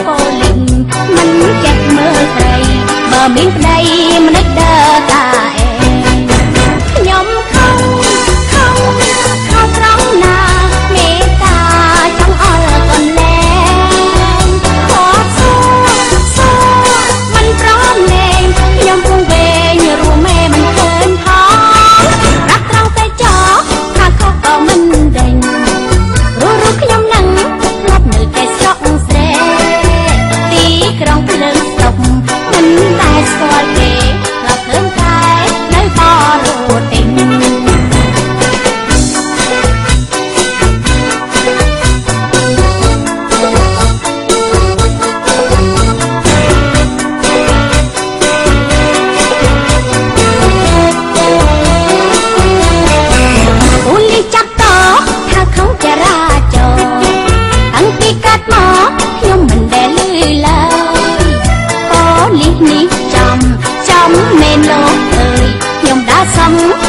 ប៉ូលីសមិនចេះមើលស្រីបើមានប្តីមិននឹកដើរតាឯងខ្ញុំខំត្រង់ណាមេត្តាចង់អល់កូនលែងខកសួរមិនព្រមលែងខ្ញុំគង់វែងរួមមេមិនឃើញផងរកត្រង់តែចោលថាខុសក៏មិនដេញរស់ខ្ញុំនឹងធ្លាប់នៅតែស្រុកស្រែទីក្រុងភ្លើងស្តុបមិនតែស្គាល់គេធ្លាប់ឃើញតែនៅបរទេសសំ